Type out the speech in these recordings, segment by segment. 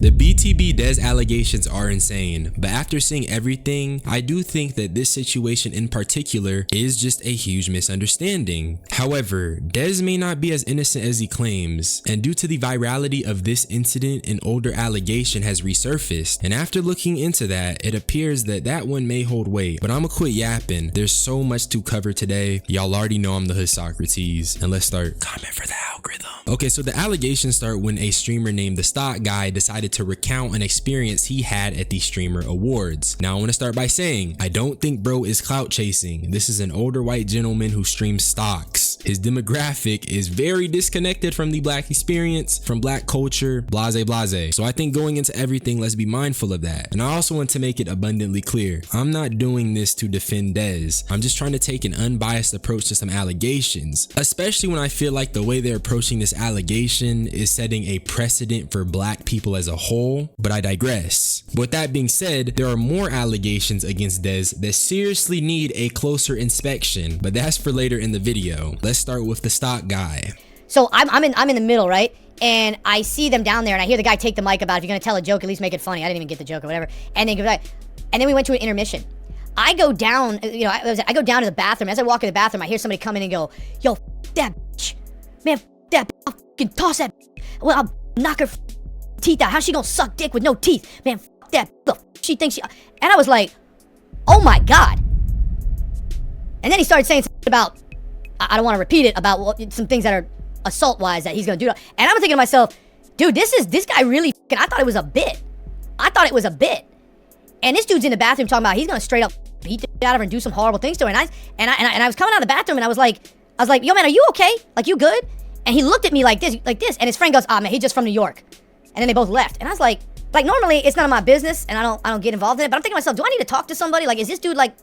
The BTB Dezz allegations are insane, but after seeing everything, I do think that this situation in particular is just a huge misunderstanding. However, Dezz may not be as innocent as he claims, and due to the virality of this incident, an older allegation has resurfaced, and after looking into that, it appears that that one may hold weight. But I'ma quit yapping, there's so much to cover today. Y'all already know I'm the hood Socrates, and let's start. Comment for the algorithm. Okay, so the allegations start when a streamer named the Stock Guy decided to recount an experience he had at the Streamer Awards. Now I want to start by saying, I don't think bro is clout chasing. This is an older white gentleman who streams stocks. His demographic is very disconnected from the black experience, from black culture, blase blase. So I think going into everything, let's be mindful of that. And I also want to make it abundantly clear, I'm not doing this to defend Dezz. I'm just trying to take an unbiased approach to some allegations, especially when I feel like the way they're approaching this allegation is setting a precedent for black people as a whole, but I digress. With that being said, there are more allegations against Dezz that seriously need a closer inspection, but that's for later in the video. Let's start with the Stock Guy. So I'm in the middle, right? And I see them down there, and I hear the guy take the mic about, if you're gonna tell a joke, at least make it funny. I didn't even get the joke or whatever. And then we went to an intermission. I go down, I go down to the bathroom. As I walk in the bathroom, I hear somebody come in and go, "Yo, that bitch, man, that bitch, I'll fucking toss that bitch. Well, I'll knock her teeth out. How's she gonna suck dick with no teeth? Man, that she thinks she." And I was like, "Oh my god!" And then he started saying something about, I don't want to repeat it, about some things that are assault-wise that he's gonna do. And I'm thinking to myself, dude, this guy really. I thought it was a bit. And this dude's in the bathroom talking about he's gonna straight up beat the shit out of her and do some horrible things to her. And I was coming out of the bathroom and I was like, "Yo, man, are you okay? Like, you good?" And he looked at me like this. And his friend goes, "Ah, man, he's just from New York." And then they both left. And I was like normally it's none of my business and I don't get involved in it. But I'm thinking to myself, do I need to talk to somebody? Like, is this dude like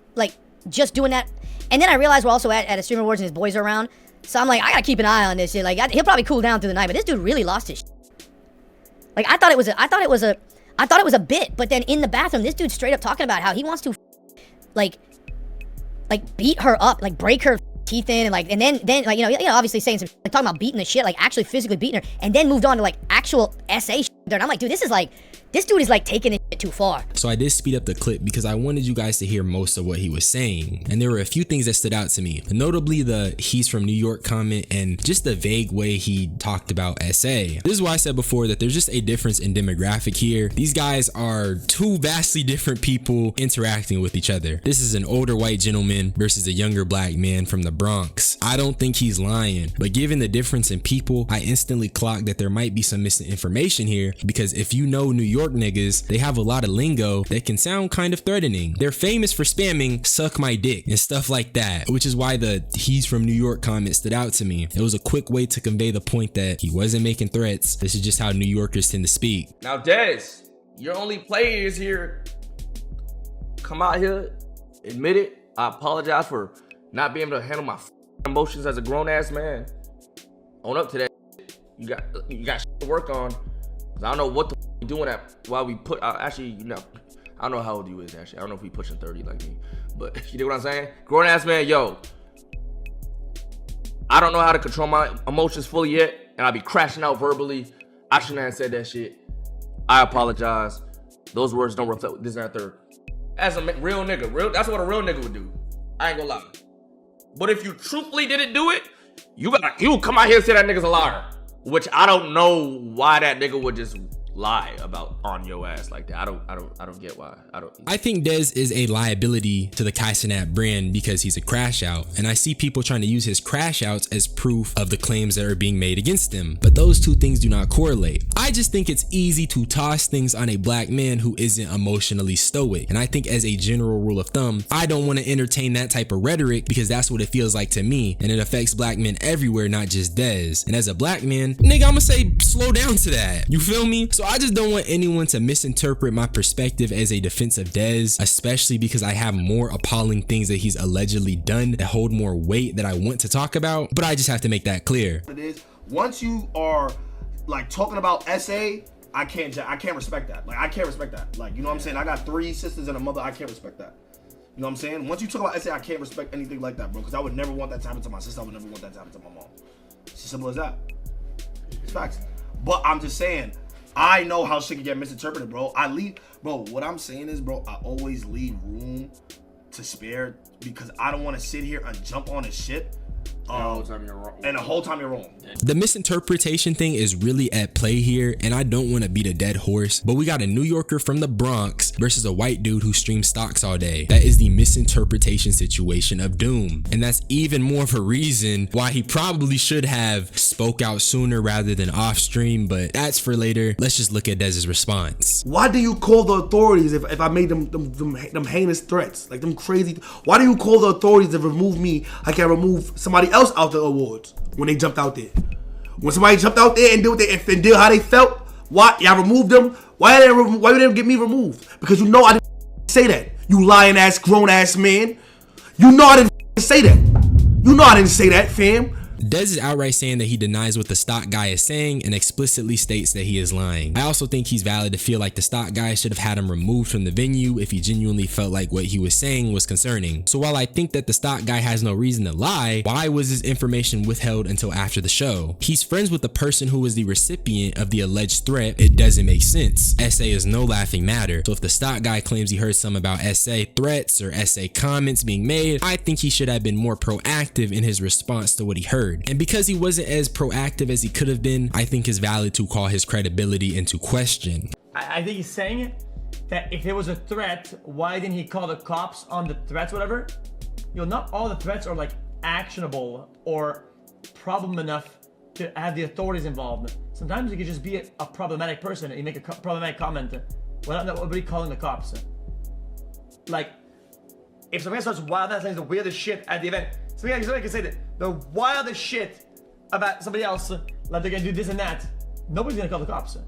just doing that? And then I realized we're also at a Streamer Awards and his boys are around. So I'm like, I gotta keep an eye on this shit. Like, he'll probably cool down through the night. But this dude really lost his shit. Like, I thought it was a bit. But then in the bathroom, this dude's straight up talking about how he wants to like beat her up, like break her teeth in, and then obviously saying some talking about beating the shit, like actually physically beating her, and then moved on to like actual SA shit. And I'm like, dude, this dude is like taking it too far. So I did speed up the clip because I wanted you guys to hear most of what he was saying, and there were a few things that stood out to me, notably the "he's from New York" comment and just the vague way he talked about SA. This is why I said before that there's just a difference in demographic here. These guys are two vastly different people interacting with each other. This is an older white gentleman versus a younger black man from the Bronx. I don't think he's lying, but given the difference in people, I instantly clocked that there might be some misinformation here, because if you know New York niggas, they have a lot of lingo that can sound kind of threatening. They're famous for spamming "suck my dick" and stuff like that, which is why the "he's from New York" comment stood out to me. It was a quick way to convey the point that he wasn't making threats. This is just how New Yorkers tend to speak. Now, Dezz, your only players here. Come out here, admit it. I apologize for not being able to handle my emotions as a grown-ass man. Own up to that. You got shit to work on. 'Cause I don't know what the you doing that while we put actually, I don't know how old you is actually. I don't know if he pushing 30 like me, but you know what I'm saying? Grown ass man, yo, I don't know how to control my emotions fully yet, and I be crashing out verbally. I shouldn't have said that shit. I apologize. Those words don't reflect this and that third. As a real nigga, that's what a real nigga would do. I ain't gonna lie. But if you truthfully didn't do it, you come out here and say that nigga's a liar, which I don't know why that nigga would just lie about on your ass like that. I don't get why. I think Dezz is a liability to the Kai Cenat brand because he's a crash out, and I see people trying to use his crash outs as proof of the claims that are being made against him, but those two things do not correlate. I just think it's easy to toss things on a black man who isn't emotionally stoic, and I think as a general rule of thumb, I don't want to entertain that type of rhetoric because that's what it feels like to me, and it affects black men everywhere, not just Dezz. And as a black man, nigga, I'ma say slow down to that. You feel me? So I just don't want anyone to misinterpret my perspective as a defense of Dezz, especially because I have more appalling things that he's allegedly done that hold more weight that I want to talk about, but I just have to make that clear. It is, once you are like talking about SA, I can't respect that. Like, I can't respect that. Like, you know what I'm saying? I got 3 sisters and a mother. I can't respect that. You know what I'm saying? Once you talk about SA, I can't respect anything like that, bro, because I would never want that to happen to my sister. I would never want that to happen to my mom. It's as simple as that. It's facts. But I'm just saying, I know how shit can get misinterpreted, bro. What I'm saying is, bro, I always leave room to spare because I don't want to sit here and jump on his shit. The whole time you're wrong. And the whole time you're wrong. The misinterpretation thing is really at play here, and I don't want to beat a dead horse, but we got a New Yorker from the Bronx versus a white dude who streams stocks all day. That is the misinterpretation situation of Doom, and that's even more of a reason why he probably should have spoke out sooner rather than off stream, but that's for later. Let's just look at Dezz's response. Why do you call the authorities if I made them heinous threats, like them crazy? Why do you call the authorities to remove me like I remove somebody else out the awards when they jumped out there? When somebody jumped out there and did how they felt, why y'all removed them? Why didn't get me removed? Because you know I didn't say that. You lying ass grown ass man. You know I didn't say that. You know I didn't say that, fam. Dezz is outright saying that he denies what the stock guy is saying and explicitly states that he is lying. I also think he's valid to feel like the stock guy should have had him removed from the venue if he genuinely felt like what he was saying was concerning. So while I think that the stock guy has no reason to lie, why was his information withheld until after the show? He's friends with the person who was the recipient of the alleged threat. It doesn't make sense. SA is no laughing matter. So if the stock guy claims he heard some about SA threats or SA comments being made, I think he should have been more proactive in his response to what he heard. And because he wasn't as proactive as he could have been, I think it's valid to call his credibility into question. I think he's saying that if it was a threat, why didn't he call the cops on the threats, whatever? You know, not all the threats are like actionable or problem enough to have the authorities involved. Sometimes you could just be a problematic person and you make a problematic comment. Why not nobody calling the cops? Like, if somebody starts wild out saying the weirdest shit at the event, somebody can say that the wildest shit about somebody else, like they're gonna do this and that, nobody's gonna call the cops.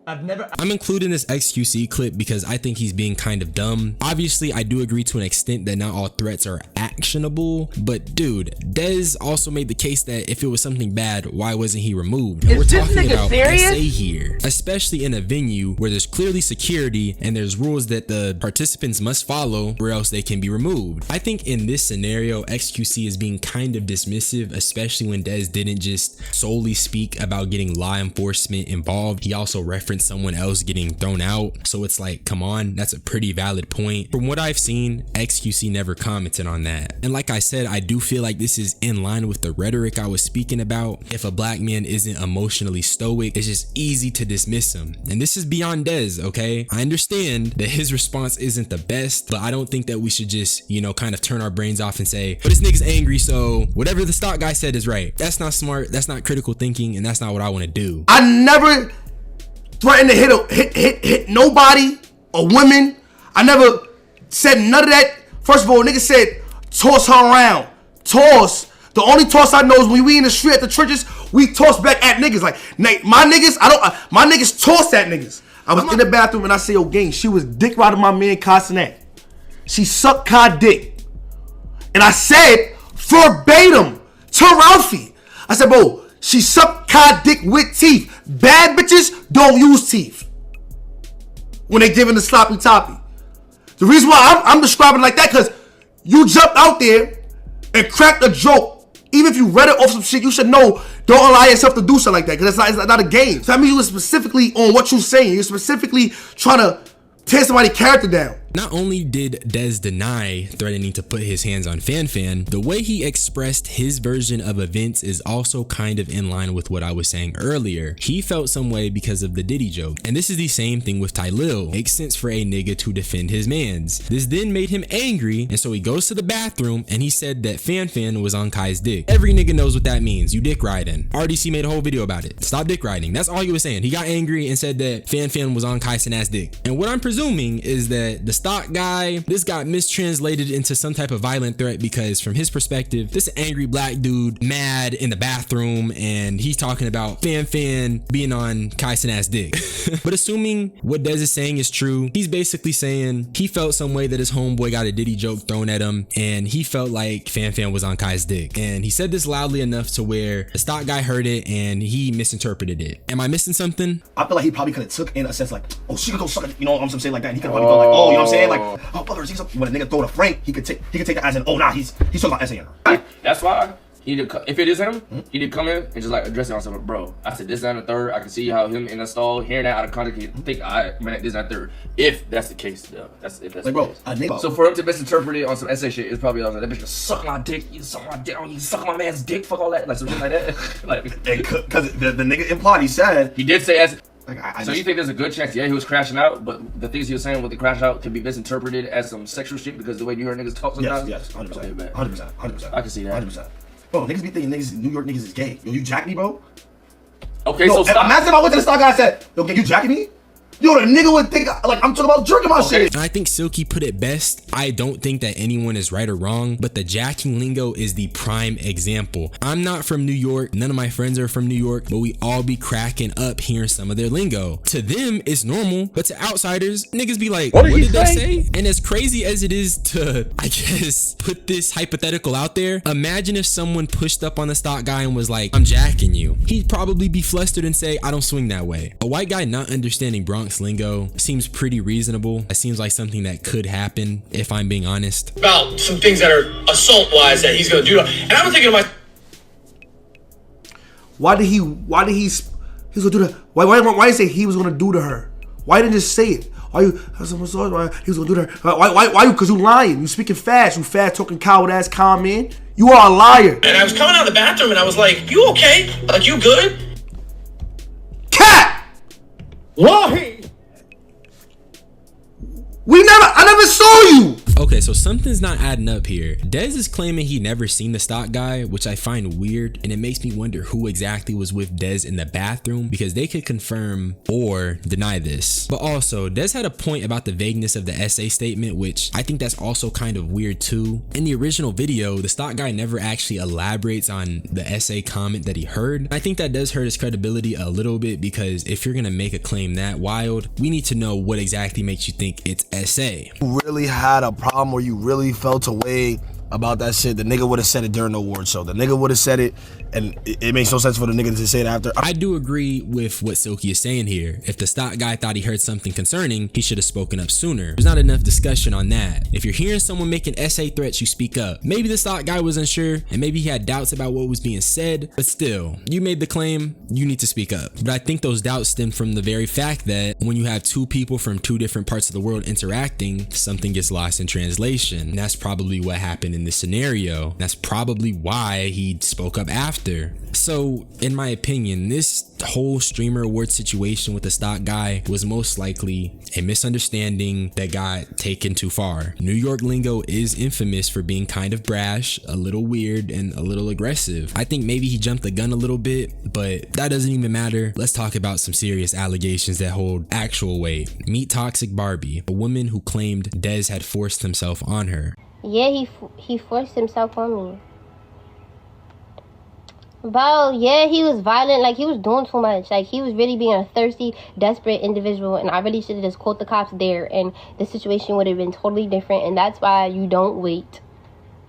I'm including this XQC clip because I think he's being kind of dumb. Obviously, I do agree to an extent that not all threats are actionable, but dude, Dezz also made the case that if it was something bad, why wasn't he removed? We're talking about SA here, especially in a venue where there's clearly security and there's rules that the participants must follow or else they can be removed. I think in this scenario, XQC is being kind of dismissive, especially when Dezz didn't just solely speak about getting law enforcement involved. He also referenced someone else getting thrown out. So it's like, come on, that's a pretty valid point. From what I've seen, XQC never commented on that. And like I said, I do feel like this is in line with the rhetoric I was speaking about. If a black man isn't emotionally stoic, it's just easy to dismiss him. And this is beyond Dezz, okay? I understand that his response isn't the best, but I don't think that we should just, you know, kind of turn our brains off and say, but this nigga's angry, so whatever the stock guy said is right. That's not smart, that's not critical thinking, and that's not what I want to do. I never threatened to hit nobody or women. I never said none of that. First of all, nigga said toss her around. Toss. The only toss I know is when we in the street at the churches, we toss back at niggas. Like my niggas, my niggas toss at niggas. I was in the bathroom and I say, yo, gang, she was dick riding my man Castanet. She sucked Kai dick. And I said verbatim to Ralphie. I said, bro, she sucked Kai dick with teeth. Bad bitches don't use teeth when they giving the sloppy toppy. The reason why I'm describing it like that, because you jumped out there and cracked a joke. Even if you read it off some shit, you should know, don't allow yourself to do something like that, because it's not a game. So that means you were specifically on what you're saying. You're specifically trying to tear somebody's character down. Not only did Dezz deny threatening to put his hands on FanFan, the way he expressed his version of events is also kind of in line with what I was saying earlier. He felt some way because of the Diddy joke. And this is the same thing with Tylil. Makes sense for a nigga to defend his mans. This then made him angry, and so he goes to the bathroom and he said that FanFan was on Kai's dick. Every nigga knows what that means. You dick riding. RDC made a whole video about it. Stop dick riding. That's all he was saying. He got angry and said that FanFan was on Kai Cenat's dick. And what I'm presuming is that the stock guy, this got mistranslated into some type of violent threat, because from his perspective, this angry black dude mad in the bathroom and he's talking about FanFan being on Kai Cenat's dick. But assuming what Dezz is saying is true, he's basically saying he felt some way that his homeboy got a Diddy joke thrown at him and he felt like FanFan was on Kai's dick. And he said this loudly enough to where the stock guy heard it and he misinterpreted it. Am I missing something? I feel like he probably could have took in a sense like, oh, she could go suck it, you know what I'm saying, like that. And he could have probably gone like, oh, you know what I'm saying, like, oh, brother, when a nigga throw the Frank, he could take that as an, oh, nah, he's talking about SA. That's why if it is him, he need to come in and just like address it on something. Bro, I said this, that, and the third. I can see how him in the stall hearing that out of context, he think I meant this, that, and third. If that's the case, though, that's if that's Like, the bro, case. So for him to misinterpret it on some essay shit, it's probably like that bitch just suck my dick. You suck my dick. You suck my man's dick. Fuck all that. Like some shit like that. Like because the nigga implied, he said, he did say as. like, So you think there's a good chance, yeah, he was crashing out, but the things he was saying with the crash out could be misinterpreted as some sexual shit because the way you hear niggas talk sometimes? yes, 100%. Okay, man. 100%. I can see that. 100%. Bro, niggas be thinking New York niggas is gay. Yo, you jack me, bro? Okay, Yo, so stop. imagine if I went to the stock guy and said, yo, you jacking me? Yo, the nigga would think, like, I'm talking about jerking my shit. And I think Silky put it best. I don't think that anyone is right or wrong, but the jacking lingo is the prime example. I'm not from New York. None of my friends are from New York, but we all be cracking up hearing some of their lingo. To them, it's normal, but to outsiders, niggas be like, what did that say? And as crazy as it is to, I guess, put this hypothetical out there, imagine if someone pushed up on the stock guy and was like, I'm jacking you. He'd probably be flustered and say, I don't swing that way. A white guy not understanding Bronx lingo seems pretty reasonable. It seems like something that could happen, if I'm being honest. About some things that are assault-wise that he's gonna do. And I was thinking to myself, Why did he gonna do that? Why did he say he was gonna do to her? Why didn't he just say it? Why he was gonna do to her? Why you? Because you lying. You speaking fast. You fast talking coward ass con man. You are a liar. and I was coming out of the bathroom and I was like, you okay? Like, you good? Cat! Why? I never saw you. Okay, so something's not adding up here. Dezz is claiming he never seen the stock guy, which I find weird, and it makes me wonder who exactly was with Dezz in the bathroom, because they could confirm or deny this. But also, Dezz had a point about the vagueness of the essay statement, which I think that's also kind of weird too. In the original video, the stock guy never actually elaborates on the essay comment that he heard. I think that does hurt his credibility a little bit, because if you're gonna make a claim that wild, we need to know what exactly makes you think it's essay. You really had a problem where you really felt a way about that shit, the nigga would have said it during the award show. The nigga would have said it, and it makes no sense for the nigga to say it after. I do agree with what Silky is saying here. If the stock guy thought he heard something concerning, he should have spoken up sooner. There's not enough discussion on that. If you're hearing someone making essay threats, you speak up. Maybe the stock guy was unsure, and maybe he had doubts about what was being said, but still, you made the claim, you need to speak up. But I think those doubts stem from the very fact that when you have two people from two different parts of the world interacting, something gets lost in translation. And that's probably what happened in this scenario. That's probably why he spoke up after. So in my opinion, this whole streamer award situation with the stock guy was most likely a misunderstanding that got taken too far. New York lingo is infamous for being kind of brash, a little weird, and a little aggressive. I think maybe he jumped the gun a little bit, but that doesn't even matter. Let's talk about some serious allegations that hold actual weight. Meet Toxic Barbie, a woman who claimed Dezz had forced himself on her. Yeah, he forced himself on me. Bro, yeah, he was violent. Like, he was doing too much. Like, he was really being a thirsty, desperate individual. And I really should have just called the cops there. And the situation would have been totally different. And that's why you don't wait.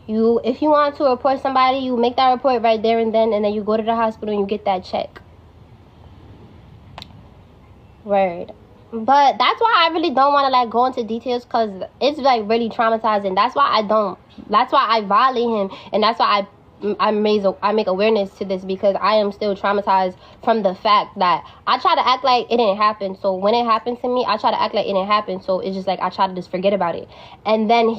If you want to report somebody, you make that report right there and then. And then you go to the hospital and you get that check. Word. But that's why I really don't want to, like, go into details, because it's, like, really traumatizing. That's why I violate him. And that's why I make awareness to this, because I am still traumatized from the fact that I try to act like it didn't happen. So when it happens to me, I try to act like it didn't happen. So it's just like I try to just forget about it. And then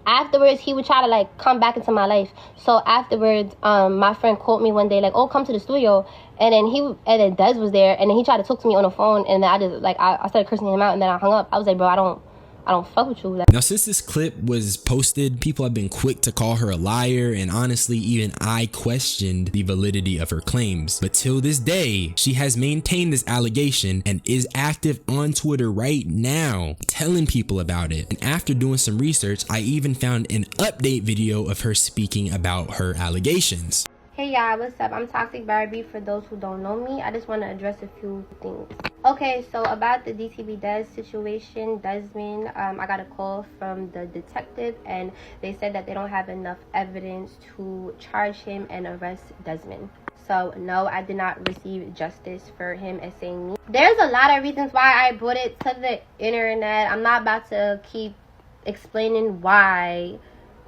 afterwards, he would try to, like, come back into my life. So afterwards, my friend called me one day, like, oh, come to the studio. And then Dezz was there, and then he tried to talk to me on the phone, and then I just, like, I started cursing him out, and then I hung up. I was like, bro, I don't fuck with you. Now, since this clip was posted, people have been quick to call her a liar, and honestly, even I questioned the validity of her claims. But till this day, she has maintained this allegation and is active on Twitter right now, telling people about it. And after doing some research, I even found an update video of her speaking about her allegations. Hey y'all, what's up? I'm Toxic Barbie. For those who don't know me, I just want to address a few things. Okay, so about the DTB Dezz situation, Desmond, I got a call from the detective, and they said that they don't have enough evidence to charge him and arrest Desmond. So no, I did not receive justice for him assaying me. There's a lot of reasons why I brought it to the internet. I'm not about to keep explaining why.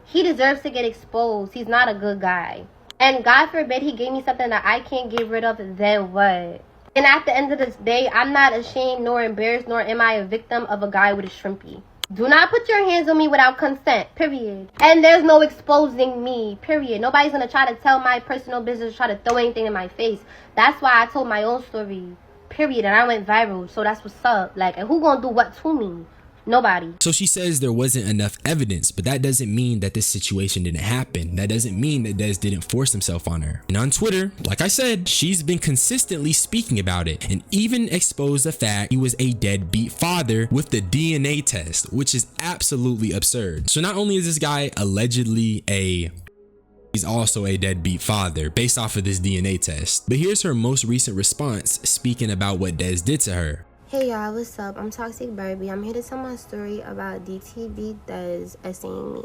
He deserves to get exposed. He's not a good guy. and God forbid he gave me something that I can't get rid of, then what? And at the end of this day, I'm not ashamed nor embarrassed, nor am I a victim of a guy with a shrimpy. Do not put your hands on me without consent, period. And there's no exposing me, period. Nobody's gonna try to tell my personal business, try to throw anything in my face. That's why I told my own story, period, and I went viral. So that's what's up. Like, and who gonna do what to me? Nobody. So she says there wasn't enough evidence, but that doesn't mean that this situation didn't happen. That doesn't mean that Dezz didn't force himself on her. And on Twitter, like I said, she's been consistently speaking about it and even exposed the fact he was a deadbeat father with the DNA test, which is absolutely absurd. So not only is this guy allegedly he's also a deadbeat father based off of this DNA test. But here's her most recent response speaking about what Dezz did to her. Hey y'all, what's up? I'm Toxic Barbie. I'm here to tell my story about DTB Dezz essaying me.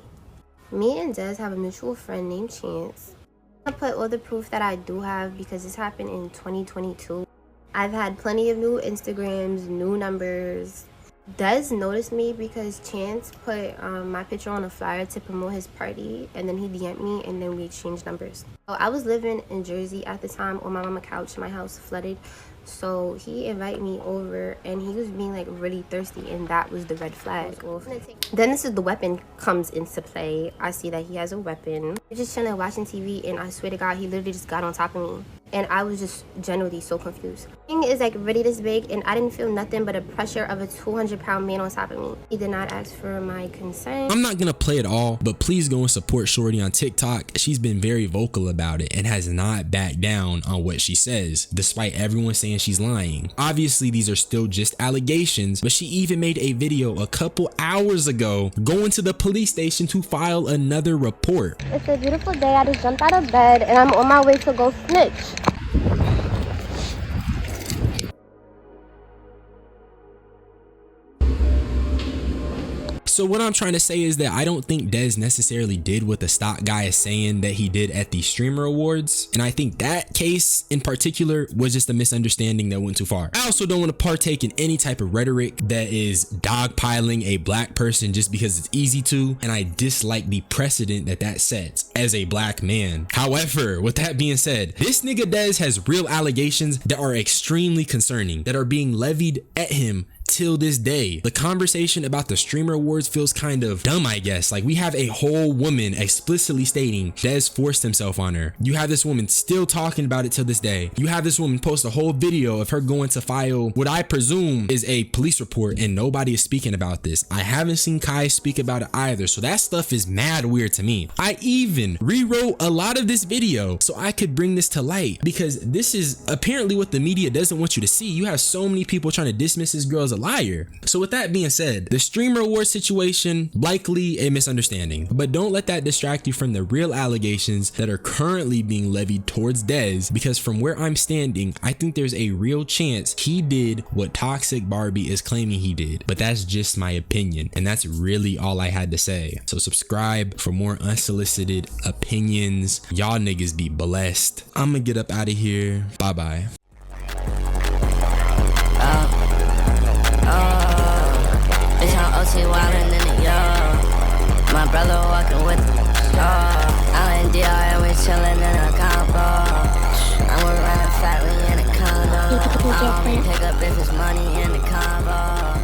Me and Dezz have a mutual friend named Chance. I put all the proof that I do have because this happened in 2022. I've had plenty of new Instagrams, new numbers. Dezz noticed me because Chance put my picture on a flyer to promote his party, and then he DM'd me and then we exchanged numbers. So I was living in Jersey at the time on my mama's couch. My house flooded. So he invited me over and he was being like really thirsty, and that was the red flag. Then this is the weapon comes into play. I see that he has a weapon. We're just chilling watching TV, and I swear to God, he literally just got on top of me. And I was just generally so confused. The thing is like really this big, and I didn't feel nothing but a pressure of a 200-pound man on top of me. He did not ask for my consent. I'm not gonna play it all, but please go and support Shorty on TikTok. She's been very vocal about it and has not backed down on what she says, despite everyone saying she's lying. Obviously, these are still just allegations, but she even made a video a couple hours ago going to the police station to file another report. It's a beautiful day. I just jumped out of bed and I'm on my way to go snitch. So what I'm trying to say is that I don't think Dezz necessarily did what the stock guy is saying that he did at the streamer awards. And I think that case in particular was just a misunderstanding that went too far. I also don't want to partake in any type of rhetoric that is dogpiling a black person just because it's easy to. And I dislike the precedent that that sets as a black man. However, with that being said, this nigga Dezz has real allegations that are extremely concerning that are being levied at him till this day. The conversation about the streamer awards feels kind of dumb, I guess. Like, we have a whole woman explicitly stating Dezz forced himself on her. You have this woman still talking about it till this day. You have this woman post a whole video of her going to file what I presume is a police report, and nobody is speaking about this. I haven't seen Kai speak about it either, so that stuff is mad weird to me. I even rewrote a lot of this video so I could bring this to light, because this is apparently what the media doesn't want you to see. You have so many people trying to dismiss this girl as a liar. So with that being said, the streamer award situation, likely a misunderstanding, but don't let that distract you from the real allegations that are currently being levied towards Dezz, because from where I'm standing, I think there's a real chance he did what Toxic Barbie is claiming he did, but that's just my opinion, and that's really all I had to say. So subscribe for more unsolicited opinions. Y'all niggas be blessed. I'm gonna get up out of here. Bye bye. Wildin' in the yard. My brother walking with the I in DR and we chillin' in a combo. I'm around fat, we in a condo. I only pick up if it's money in the combo.